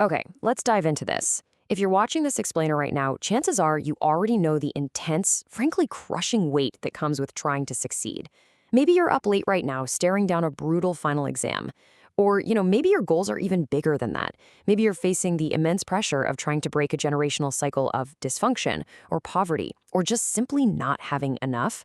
Okay, let's dive into this. If you're watching this explainer right now, chances are you already know the intense, frankly crushing weight that comes with trying to succeed. Maybe you're up late right now staring down a brutal final exam. Or, maybe your goals are even bigger than that. Maybe you're facing the immense pressure of trying to break a generational cycle of dysfunction or poverty or just simply not having enough.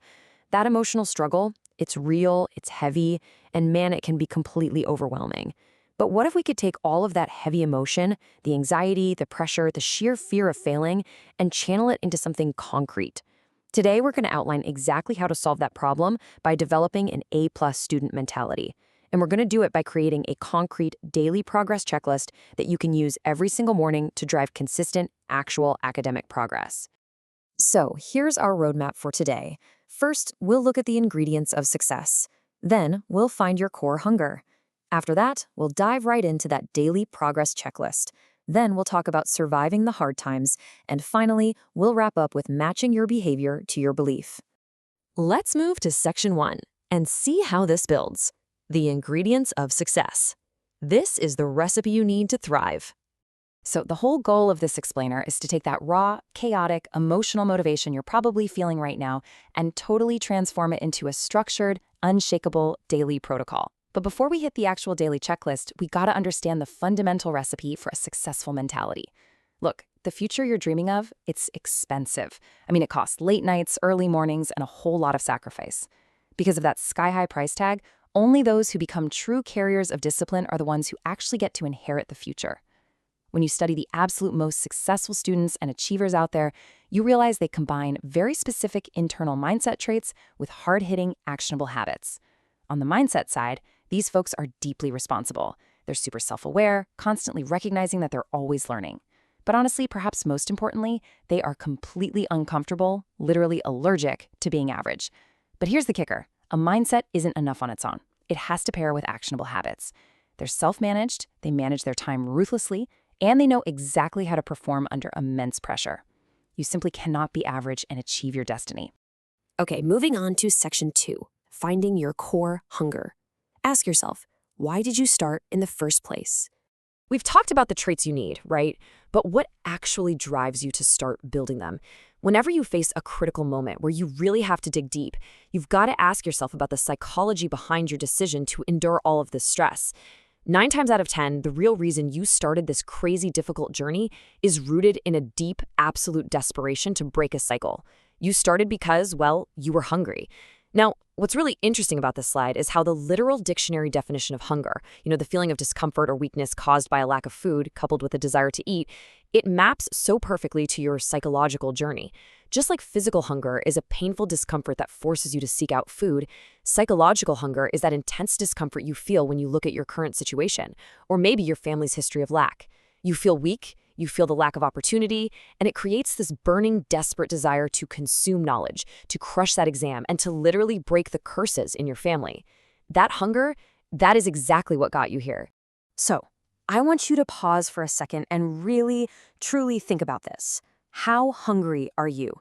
That emotional struggle, it's real, it's heavy, and man, it can be completely overwhelming. But what if we could take all of that heavy emotion, the anxiety, the pressure, the sheer fear of failing, and channel it into something concrete? Today, we're going to outline exactly how to solve that problem by developing an A-plus student mentality. And we're going to do it by creating a concrete daily progress checklist that you can use every single morning to drive consistent, actual academic progress. So here's our roadmap for today. First, we'll look at the ingredients of success. Then, we'll find your core hunger. After that, we'll dive right into that daily progress checklist. Then we'll talk about surviving the hard times. And finally, we'll wrap up with matching your behavior to your belief. Let's move to section 1 and see how this builds. The ingredients of success. This is the recipe you need to thrive. So the whole goal of this explainer is to take that raw, chaotic, emotional motivation you're probably feeling right now and totally transform it into a structured, unshakable daily protocol. But before we hit the actual daily checklist, we gotta understand the fundamental recipe for a successful mentality. Look, the future you're dreaming of, it's expensive. It costs late nights, early mornings, and a whole lot of sacrifice. Because of that sky-high price tag, only those who become true carriers of discipline are the ones who actually get to inherit the future. When you study the absolute most successful students and achievers out there, you realize they combine very specific internal mindset traits with hard-hitting, actionable habits. On the mindset side, these folks are deeply responsible. They're super self-aware, constantly recognizing that they're always learning. But honestly, perhaps most importantly, they are completely uncomfortable, literally allergic to being average. But here's the kicker. A mindset isn't enough on its own. It has to pair with actionable habits. They're self-managed, they manage their time ruthlessly, and they know exactly how to perform under immense pressure. You simply cannot be average and achieve your destiny. Okay, moving on to section 2, finding your core hunger. Ask yourself, why did you start in the first place? We've talked about the traits you need, right? But what actually drives you to start building them? Whenever you face a critical moment where you really have to dig deep, you've got to ask yourself about the psychology behind your decision to endure all of this stress. 9 times out of 10, the real reason you started this crazy, difficult journey is rooted in a deep, absolute desperation to break a cycle. You started because, well, you were hungry. Now, what's really interesting about this slide is how the literal dictionary definition of hunger, the feeling of discomfort or weakness caused by a lack of food coupled with a desire to eat, it maps so perfectly to your psychological journey. Just like physical hunger is a painful discomfort that forces you to seek out food, psychological hunger is that intense discomfort you feel when you look at your current situation, or maybe your family's history of lack. You feel weak, you feel the lack of opportunity, and it creates this burning, desperate desire to consume knowledge, to crush that exam, and to literally break the curses in your family. That hunger, that is exactly what got you here. So, I want you to pause for a second and really, truly think about this. How hungry are you?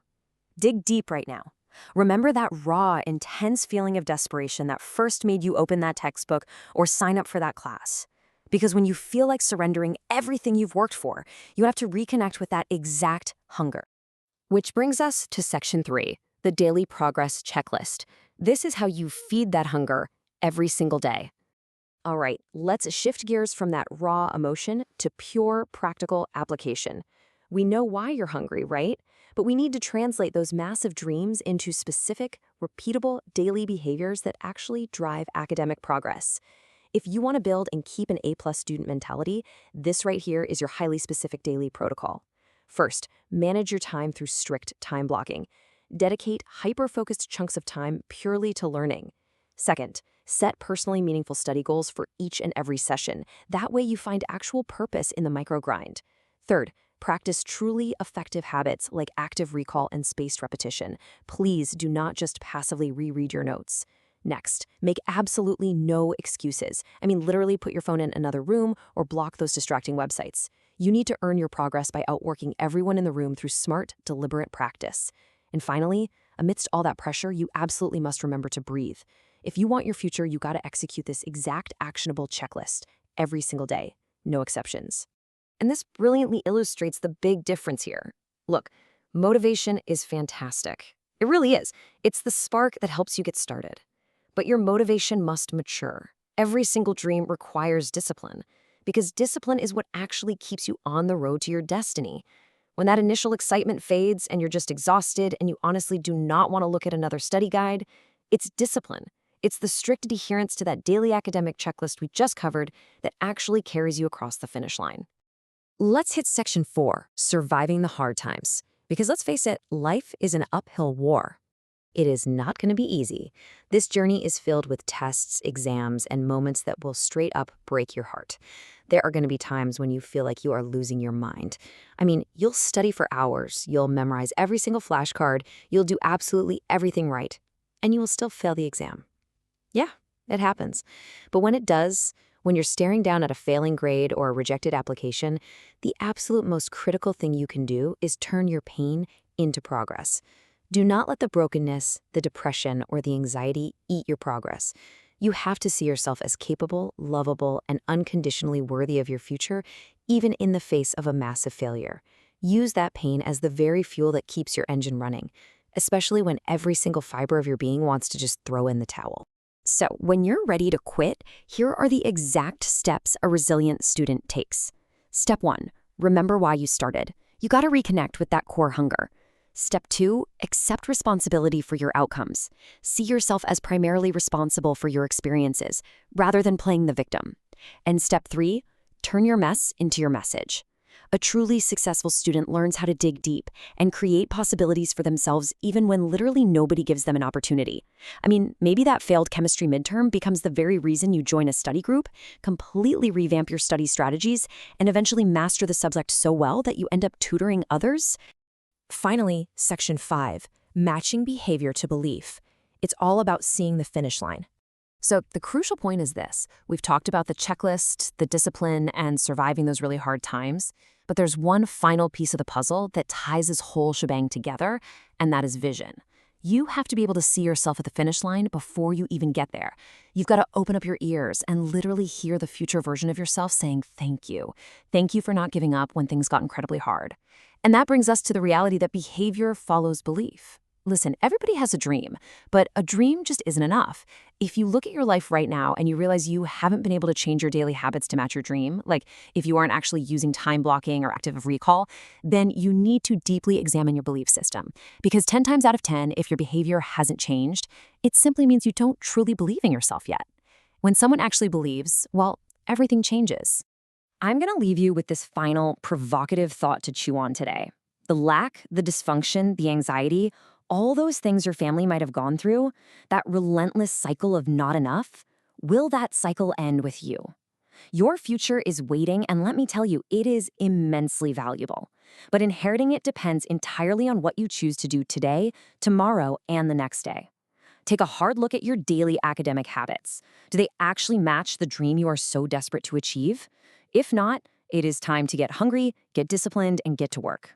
Dig deep right now. Remember that raw, intense feeling of desperation that first made you open that textbook or sign up for that class. Because when you feel like surrendering everything you've worked for, you have to reconnect with that exact hunger. Which brings us to section 3, the daily progress checklist. This is how you feed that hunger every single day. All right, let's shift gears from that raw emotion to pure practical application. We know why you're hungry, right? But we need to translate those massive dreams into specific, repeatable daily behaviors that actually drive academic progress. If you want to build and keep an A-plus student mentality, this right here is your highly specific daily protocol. First, manage your time through strict time blocking. Dedicate hyper-focused chunks of time purely to learning. Second, set personally meaningful study goals for each and every session. That way you find actual purpose in the microgrind. Third, practice truly effective habits like active recall and spaced repetition. Please do not just passively reread your notes. Next, make absolutely no excuses. Literally put your phone in another room or block those distracting websites. You need to earn your progress by outworking everyone in the room through smart, deliberate practice. And finally, amidst all that pressure, you absolutely must remember to breathe. If you want your future, you gotta execute this exact actionable checklist every single day, no exceptions. And this brilliantly illustrates the big difference here. Look, motivation is fantastic. It really is. It's the spark that helps you get started. But your motivation must mature. Every single dream requires discipline, because discipline is what actually keeps you on the road to your destiny. When that initial excitement fades and you're just exhausted and you honestly do not want to look at another study guide, it's discipline. It's the strict adherence to that daily academic checklist we just covered that actually carries you across the finish line. Let's hit section 4, surviving the hard times. Because let's face it, life is an uphill war. It is not going to be easy. This journey is filled with tests, exams, and moments that will straight up break your heart. There are going to be times when you feel like you are losing your mind. I mean, you'll study for hours, you'll memorize every single flashcard, you'll do absolutely everything right, and you will still fail the exam. Yeah, it happens. But when it does, when you're staring down at a failing grade or a rejected application, the absolute most critical thing you can do is turn your pain into progress. Do not let the brokenness, the depression, or the anxiety eat your progress. You have to see yourself as capable, lovable, and unconditionally worthy of your future, even in the face of a massive failure. Use that pain as the very fuel that keeps your engine running, especially when every single fiber of your being wants to just throw in the towel. So, when you're ready to quit, here are the exact steps a resilient student takes. Step 1, remember why you started. You got to reconnect with that core hunger. Step 2, accept responsibility for your outcomes. See yourself as primarily responsible for your experiences, rather than playing the victim. And step 3, turn your mess into your message. A truly successful student learns how to dig deep and create possibilities for themselves even when literally nobody gives them an opportunity. I mean, maybe that failed chemistry midterm becomes the very reason you join a study group, completely revamp your study strategies, and eventually master the subject so well that you end up tutoring others. Finally, section 5, matching behavior to belief. It's all about seeing the finish line. So the crucial point is this. We've talked about the checklist, the discipline, and surviving those really hard times, but there's one final piece of the puzzle that ties this whole shebang together, and that is vision. You have to be able to see yourself at the finish line before you even get there. You've got to open up your ears and literally hear the future version of yourself saying, thank you. Thank you for not giving up when things got incredibly hard. And that brings us to the reality that behavior follows belief. Listen, everybody has a dream, but a dream just isn't enough. If you look at your life right now and you realize you haven't been able to change your daily habits to match your dream, like if you aren't actually using time blocking or active recall, then you need to deeply examine your belief system. Because 10 times out of 10, if your behavior hasn't changed, it simply means you don't truly believe in yourself yet. When someone actually believes, well, everything changes. I'm going to leave you with this final provocative thought to chew on today. The lack, the dysfunction, the anxiety, all those things your family might have gone through, that relentless cycle of not enough, will that cycle end with you? Your future is waiting, and let me tell you, it is immensely valuable. But inheriting it depends entirely on what you choose to do today, tomorrow, and the next day. Take a hard look at your daily academic habits. Do they actually match the dream you are so desperate to achieve? If not, it is time to get hungry, get disciplined, and get to work.